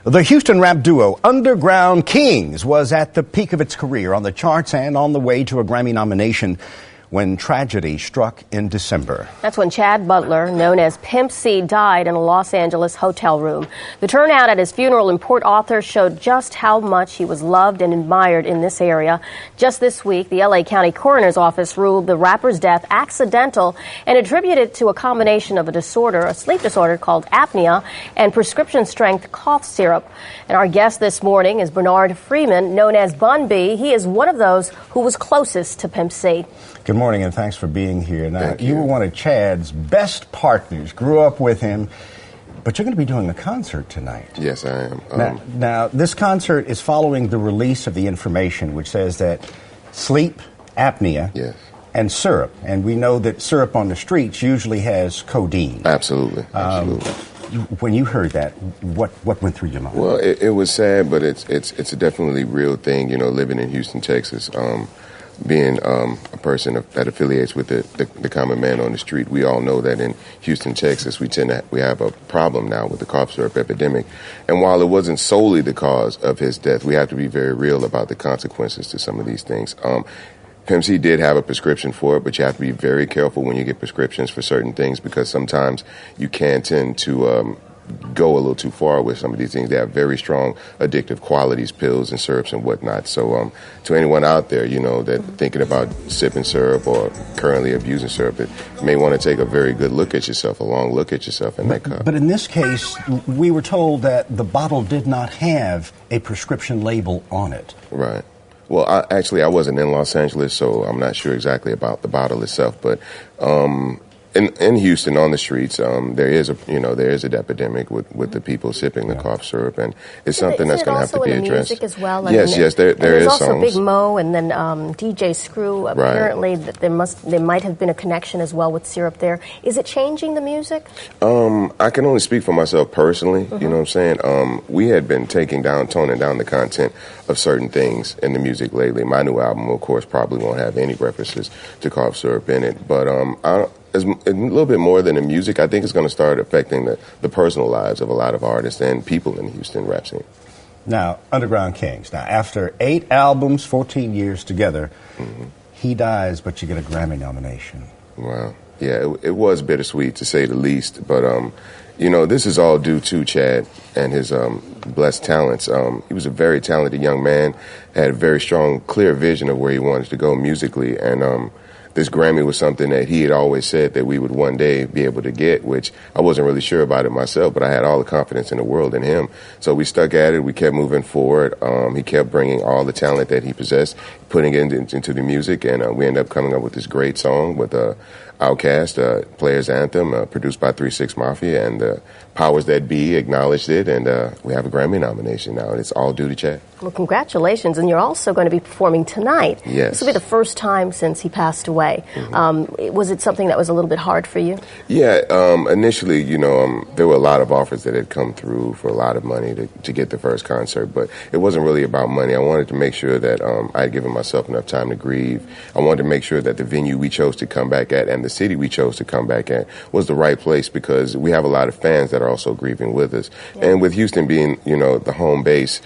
The Houston rap duo Underground Kings was at the peak of its career on the charts and on the way to a Grammy nomination when tragedy struck in December. That's when Chad Butler, known as Pimp C, died in a Los Angeles hotel room. The turnout at his funeral in Port Arthur showed just how much he was loved and admired in this area. Just this week, the LA County Coroner's Office ruled the rapper's death accidental and attributed it to a combination of a sleep disorder called apnea, and prescription-strength cough syrup. And our guest this morning is Bernard Freeman, known as Bun B. He is one of those who was closest to Pimp C. Good morning, and thanks for being here. Now, you were one of Chad's best partners, grew up with him, but you're going to be doing a concert tonight. Yes, I am. Now, this concert is following the release of the information which says that sleep, apnea, and syrup, and we know that syrup on the streets usually has codeine. Absolutely. When you heard that, what went through your mind? Well, it was sad, but it's a definitely real thing, you know, living in Houston, Texas. Being a person that affiliates with the common man on the street, we all know that in Houston, Texas, we have a problem now with the cough syrup epidemic. And while it wasn't solely the cause of his death, we have to be very real about the consequences to some of these things. Pimp C did have a prescription for it, but you have to be very careful when you get prescriptions for certain things, because sometimes you can tend to go a little too far with some of these things. They have very strong addictive qualities, pills and syrups and whatnot. So to anyone out there, you know, that thinking about sipping syrup or currently abusing syrup, you may want to take a very good look at yourself, a long look at yourself in that cup. But in this case, we were told that the bottle did not have a prescription label on it. Right. Well, I wasn't in Los Angeles, so I'm not sure exactly about the bottle itself, but in Houston, on the streets, there is an epidemic with the people sipping the cough syrup, and it's something that's going to have to be addressed. Music as well? Yes, there is there's songs. also Big Mo and then DJ Screw. Apparently, there might have been a connection as well with syrup there. Is it changing the music? I can only speak for myself personally. You know what I'm saying? We had been toning down the content of certain things in the music lately. My new album, of course, probably won't have any references to cough syrup in it, but it's a little bit more than the music. I think it's going to start affecting the personal lives of a lot of artists and people in the Houston rap scene. Now, Underground Kings. Now, after 8 albums, 14 years together, he dies, but you get a Grammy nomination. Wow. Yeah, it was bittersweet, to say the least. But, you know, this is all due to Chad and his blessed talents. He was a very talented young man, had a very strong, clear vision of where he wanted to go musically, and this Grammy was something that he had always said that we would one day be able to get, which I wasn't really sure about it myself, but I had all the confidence in the world in him. So we stuck at it. We kept moving forward. He kept bringing all the talent that he possessed, putting it into the music, and we ended up coming up with this great song with Outkast, Players Anthem, produced by 3 6 Mafia, and the powers that be acknowledged it, and we have a Grammy nomination now, and it's all due to Chad. Well, congratulations, and you're also going to be performing tonight. Yes. This will be the first time since he passed away. Was it something that was a little bit hard for you? Yeah, initially, you know, there were a lot of offers that had come through for a lot of money to get the first concert, but it wasn't really about money. I wanted to make sure that I had given myself enough time to grieve. I wanted to make sure that the venue we chose to come back at and the city we chose to come back at was the right place, because we have a lot of fans that are also grieving with us. Yeah. And with Houston being, you know, the home base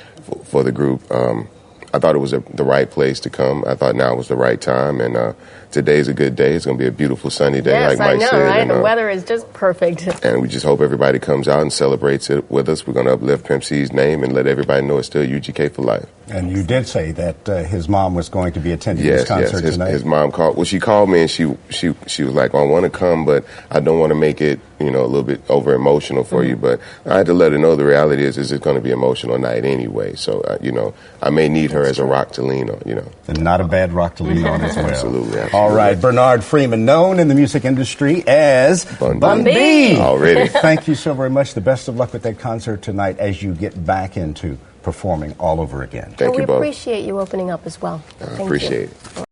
for the group, I thought it was the right place to come. I thought now was the right time, and today's a good day. It's going to be a beautiful sunny day, like Mike said. Right? And, the weather is just perfect. And we just hope everybody comes out and celebrates it with us. We're going to uplift Pimp C's name and let everybody know it's still UGK for life. And you did say that his mom was going to be attending this concert tonight. His mom called. Well, she called me, and she was like, "I want to come, but I don't want to make it, you know, a little bit over emotional for you." But I had to let her know the reality is it's going to be an emotional night anyway. So you know, I may need her as a rock to lean on. You know, and not a bad rock to lean on as well. Absolutely. All right, Bernard Freeman, known in the music industry as Bun B. Already. Thank you so very much. The best of luck with that concert tonight as you get back into performing all over again. Thank you both. We appreciate you opening up as well. I appreciate it.